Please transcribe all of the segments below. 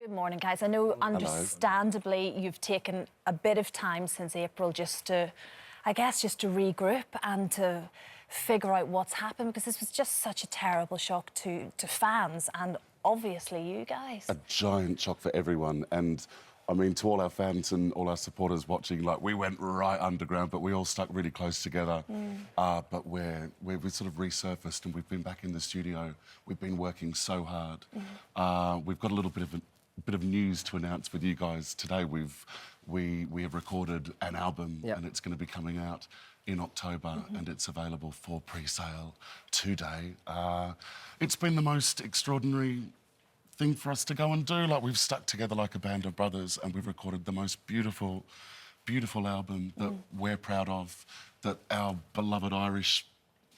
Good morning, guys. I know, understandably, you've taken a bit of time since April just to, I guess, just to regroup and to figure out what's happened, because this was just such a terrible shock to fans and obviously you guys. A giant shock for everyone. And I mean, to all our fans and all our supporters watching, like, we went right underground, but we all stuck really close together. But we've sort of resurfaced and we've been back in the studio. We've been working so hard. We've got a little bit of news to announce with you guys today. We have recorded an album, and it's going to be coming out in October, and it's available for pre-sale today. It's been the most extraordinary thing for us to go and do. Like, we've stuck together like a band of brothers, and we've recorded the most beautiful, beautiful album that we're proud of, that our beloved Irish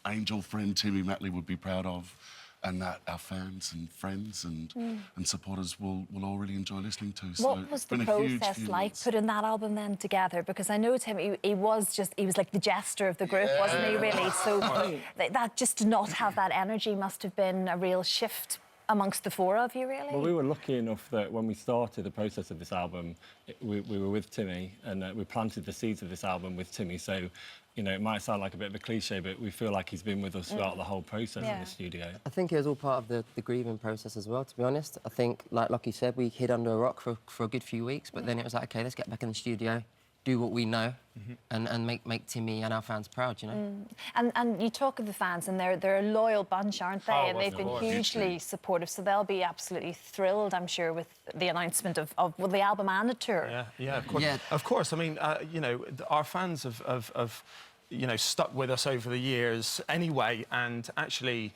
angel friend Timmy Matley would be proud of, and that our fans and friends and supporters will all really enjoy listening to. What was the process like putting that album then together? Because I know Tim, he was like the jester of the group, wasn't he, really? So that just to not have that energy must have been a real shift amongst the four of you, really? Well, we were lucky enough that when we started the process of this album, we were with Timmy, and we planted the seeds of this album with Timmy. So, you know, it might sound like a bit of a cliche, but we feel like he's been with us throughout the whole process in the studio. I think it was all part of the grieving process as well, to be honest. I think, like Lockie said, we hid under a rock for a good few weeks, but then it was like, OK, let's get back in the studio, do what we know, and make Timmy and our fans proud, you know? And you talk of the fans, and they're a loyal bunch, aren't they? And they've been hugely supportive, so they'll be absolutely thrilled, I'm sure, with the announcement of the album and the tour. Yeah, of course. Yeah. Of course. I mean, you know, our fans have you know, stuck with us over the years anyway, and actually,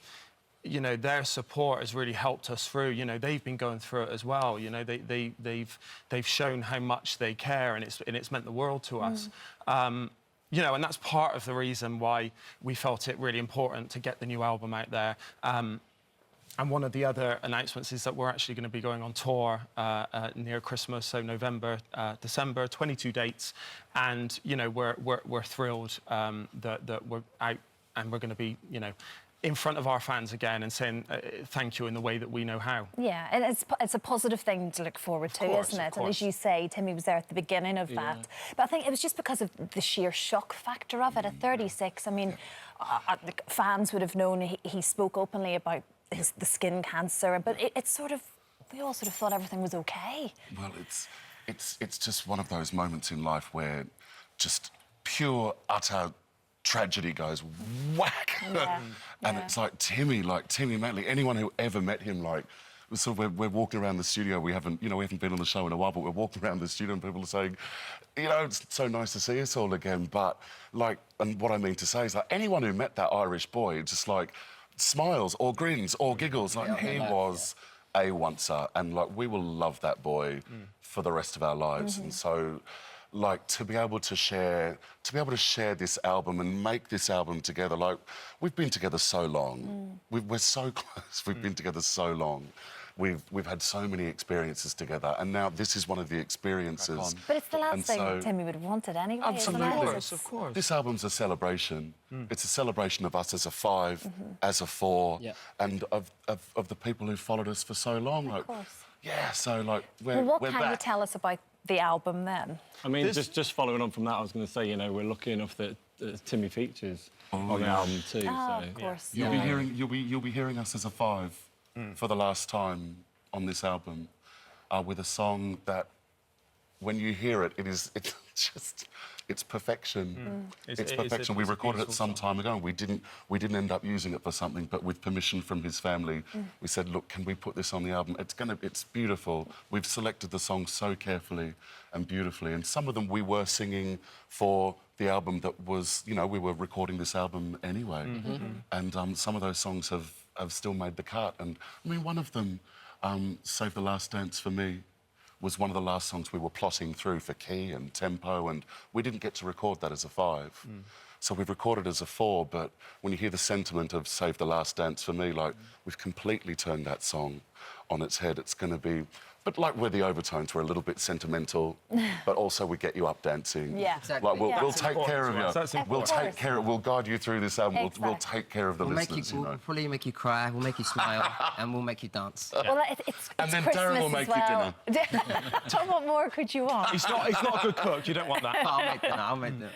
you know, their support has really helped us through. You know, they've been going through it as well. You know, they've shown how much they care, and it's meant the world to us. You know, and that's part of the reason why we felt it really important to get the new album out there. And one of the other announcements is that we're actually going to be going on tour near Christmas, so November, December, 22 dates. And, you know, we're thrilled that we're out and we're going to be, you know, in front of our fans again and saying thank you in the way that we know how. Yeah, and it's a positive thing to look forward to, isn't it? And as you say, Timmy was there at the beginning of that. But I think it was just because of the sheer shock factor of it. At 36, I mean, the fans would have known he spoke openly about the skin cancer, but it's sort of, we all sort of thought everything was okay. Well, it's just one of those moments in life where just pure, utter tragedy goes whack. And it's like Timmy Matley, anyone who ever met him, like, sort of, we're walking around the studio, we haven't been on the show in a while, but we're walking around the studio and people are saying, you know, it's so nice to see us all again. But, like, and what I mean to say is, like, anyone who met that Irish boy just, like, smiles or grins or giggles. Like, he was a oncer, and, like, we will love that boy for the rest of our lives. And so, like, to be able to share this album and make this album together, like, we've been together so long. We're so close. We've been together so long. We've had so many experiences together, and now this is one of the experiences. But it's the last thing Timmy would have wanted anyway. Absolutely, of course. This album's a celebration. It's a celebration of us as a 5, as a 4, and of the people who followed us for so long. Of course. Yeah, so, like, we're what back. can you tell us about the album then? I mean, just following on from that, I was going to say, you know, we're lucky enough that Timmy features on the album too. Oh, of course. You'll be hearing us as a 5 for the last time on this album, with a song that, when you hear it, it's perfection. It's perfection. We recorded it some time ago, and we didn't end up using it for something, but with permission from his family, we said, look, can we put this on the album? It's beautiful. We've selected the songs so carefully and beautifully, and some of them we were singing for the album that was, you know, we were recording this album anyway. And some of those songs have still made the cut. And I mean, one of them, Save the Last Dance for me, was one of the last songs we were plotting through for key and tempo, and we didn't get to record that as a 5. So we've recorded as a 4, but when you hear the sentiment of Save the Last Dance for me, like, we've completely turned that song on its head. It's going to be, but like we're the Overtones, we're a little bit sentimental, but also we get you up dancing. Yeah. Exactly. Like we'll That's take care of you. That's We'll important. take care. We'll guide you through this album. We'll Exactly. take care of the We'll listeners. we'll probably make you cry, we'll make you smile, and we'll make you dance. Well, it's And then Christmas Darren will as make you well. What more could you want? He's not a good cook. You don't want that. I'll make dinner.